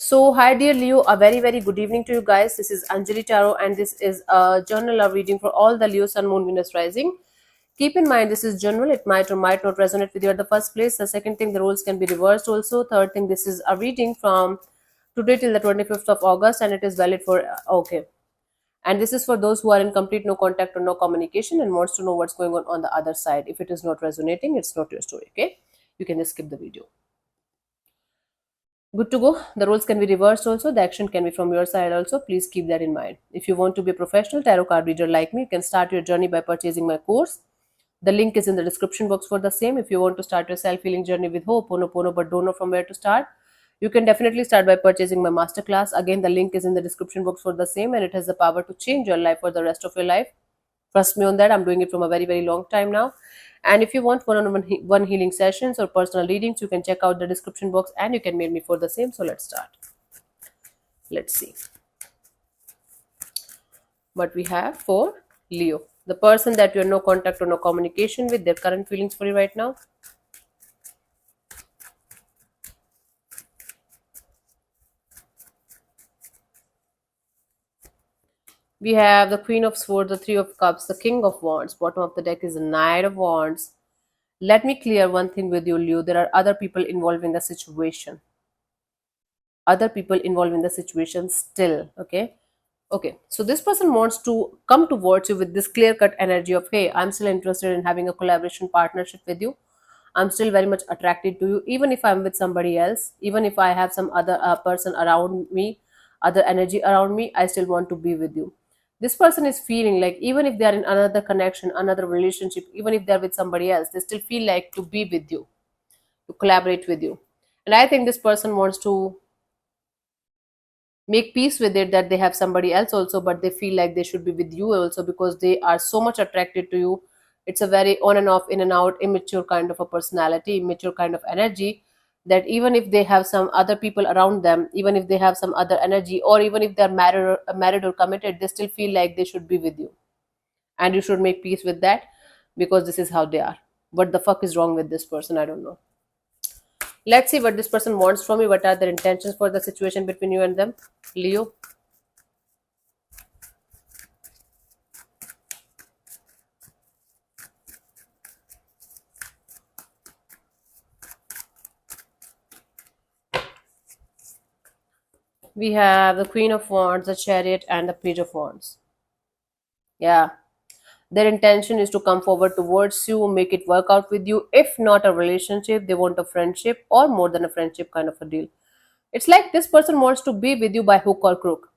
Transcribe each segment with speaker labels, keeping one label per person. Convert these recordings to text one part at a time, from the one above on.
Speaker 1: So, hi dear Leo, a very good evening to you guys. This is Anjali Taro, and this is a journal love reading for all the Leo, Sun, Moon, Venus rising. Keep in mind, this is general. It might or might not resonate with you at the first place. The second thing, the roles can be reversed also. Third thing, this is a reading from today till the 25th of August, and it is valid for okay. And this is for those who are in complete no contact or no communication and wants to know what's going on the other side. If it is not resonating, it's not your story. Okay, you can just skip the video. Good to go. The roles can be reversed also. The action can be from your side also. Please keep that in mind. If you want to be a professional tarot card reader like me, you can start your journey by purchasing my course. The link is in the description box for the same. If you want to start your self-healing journey with hope, Pono but don't know from where to start, you can definitely start by purchasing my masterclass. Again, the link is in the description box for the same, and it has the power to change your life for the rest of your life. Trust me on that. I'm doing it from a very long time now. And if you want one healing sessions or personal readings, you can check out the description box and you can mail me for the same. So let's start. Let's see what we have for Leo. The person that you have no contact or no communication with, their current feelings for you right now. We have the Queen of Swords, the Three of Cups, the King of Wands. Bottom of the deck is the Knight of Wands. Let me clear one thing with you, Leo. There are other people involved in the situation. Other people involved in the situation still. Okay, so this person wants to come towards you with this clear cut energy of, hey, I'm still interested in having a collaboration partnership with you. I'm still very much attracted to you, even if I'm with somebody else, even if I have some other person around me, other energy around me, I still want to be with you. This person is feeling like, even if they are in another connection, another relationship, even if they're with somebody else, they still feel like to be with you, to collaborate with you. And I think this person wants to make peace with it that they have somebody else also, but they feel like they should be with you also because they are so much attracted to you. It's a very on and off, in and out, immature kind of a personality, immature kind of energy, that even if they have some other people around them, even if they have some other energy, or even if they're married or committed, they still feel like they should be with you, and you should make peace with that because this is how they are. What the fuck is wrong with this person? I don't know. Let's see what this person wants from you. What are their intentions for the situation between you and them, Leo? We have the Queen of Wands, the Chariot, and the Page of Wands. Yeah. Their intention is to come forward towards you, make it work out with you. If not a relationship, they want a friendship or more than a friendship kind of a deal. It's like this person wants to be with you by hook or crook.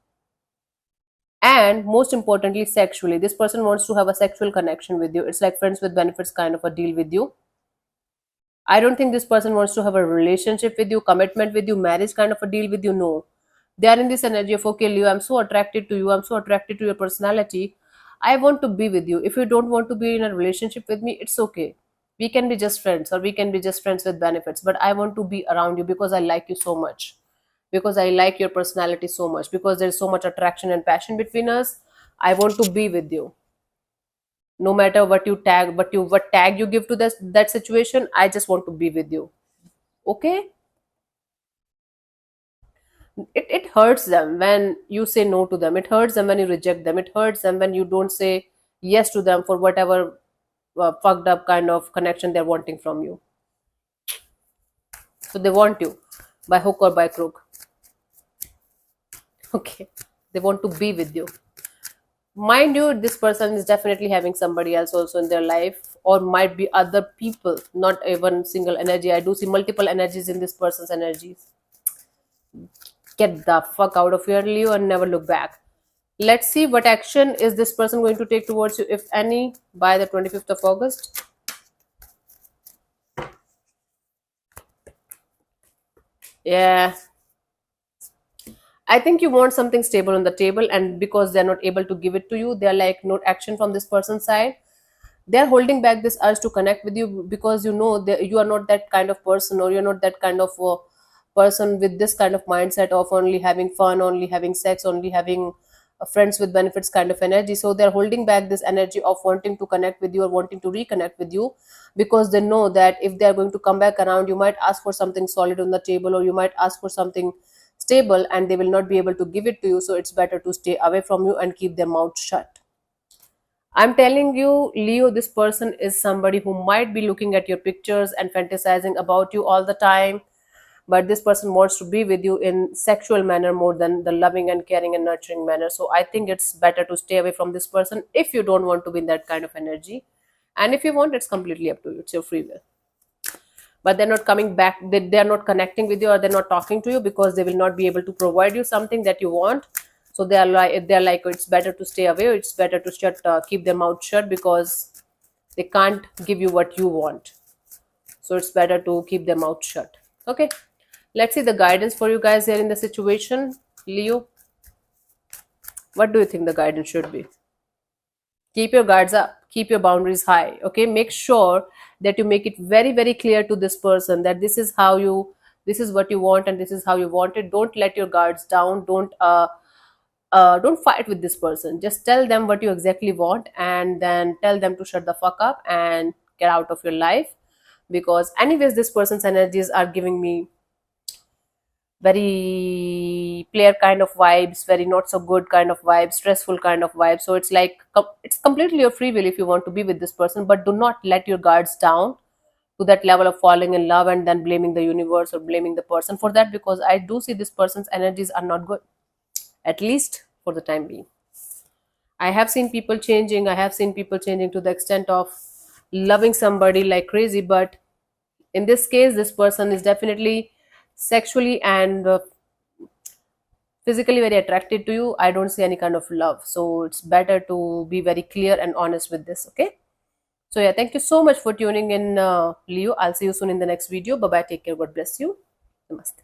Speaker 1: And most importantly, sexually. This person wants to have a sexual connection with you. It's like friends with benefits kind of a deal with you. I don't think this person wants to have a relationship with you, commitment with you, marriage kind of a deal with you. No. They are in this energy of, okay, Leo, I'm so attracted to you. I'm so attracted to your personality. I want to be with you. If you don't want to be in a relationship with me, it's okay. We can be just friends or we can be just friends with benefits. But I want to be around you because I like you so much. Because I like your personality so much. Because there's so much attraction and passion between us. I want to be with you. No matter what you tag, what tag you give to that situation, I just want to be with you. Okay? It hurts them when you say no to them. It hurts them when you reject them. It hurts them when you don't say yes to them for whatever fucked up kind of connection they're wanting from you. So they want you by hook or by crook. Okay, they want to be with you. Mind you, this person is definitely having somebody else also in their life, or might be other people, not even single energy. I do see multiple energies in this person's energies. Get the fuck out of here, Leo, and never look back. Let's see what action is this person going to take towards you, if any, by the 25th of August. Yeah. I think you want something stable on the table, and because they're not able to give it to you, they're like, no action from this person's side. They're holding back this urge to connect with you because you know that you are not that kind of person, or you're not that kind of person with this kind of mindset of only having fun, only having sex, only having friends with benefits kind of energy. So they're holding back this energy of wanting to connect with you or wanting to reconnect with you because they know that if they're going to come back around, you might ask for something solid on the table, or you might ask for something stable and they will not be able to give it to you, so it's better to stay away from you and keep their mouth shut. I'm telling you, Leo, this person is somebody who might be looking at your pictures and fantasizing about you all the time, but this person wants to be with you in sexual manner more than the loving and caring and nurturing manner. So I think it's better to stay away from this person if you don't want to be in that kind of energy. And if you want, it's completely up to you. It's your free will. But they're not coming back, they're not connecting with you, or they're not talking to you because they will not be able to provide you something that you want. So they're like it's better to stay away, or it's better to keep their mouth shut, because they can't give you what you want. So it's better to keep their mouth shut. Okay, let's see the guidance for you guys here in the situation. Leo, what do you think the guidance should be? Keep your guards up, keep your boundaries high. Okay, make sure that you make it very very clear to this person that this is what you want and this is how you want it. Don't let your guards down. Don't fight with this person. Just tell them what you exactly want, and then tell them to shut the fuck up and get out of your life. Because anyways, this person's energies are giving me very player kind of vibes, very not so good kind of vibes, stressful kind of vibes. So it's like it's completely your free will if you want to be with this person, but do not let your guards down to that level of falling in love and then blaming the universe or blaming the person for that, because I do see this person's energies are not good, at least for the time being. I have seen people changing to the extent of loving somebody like crazy, but in this case this person is definitely sexually and physically very attracted to you. I don't see any kind of love, so it's better to be very clear and honest with this. Okay, so yeah, thank you so much for tuning in, Leo. I'll see you soon in the next video. Bye bye, take care, God bless you. Namaste.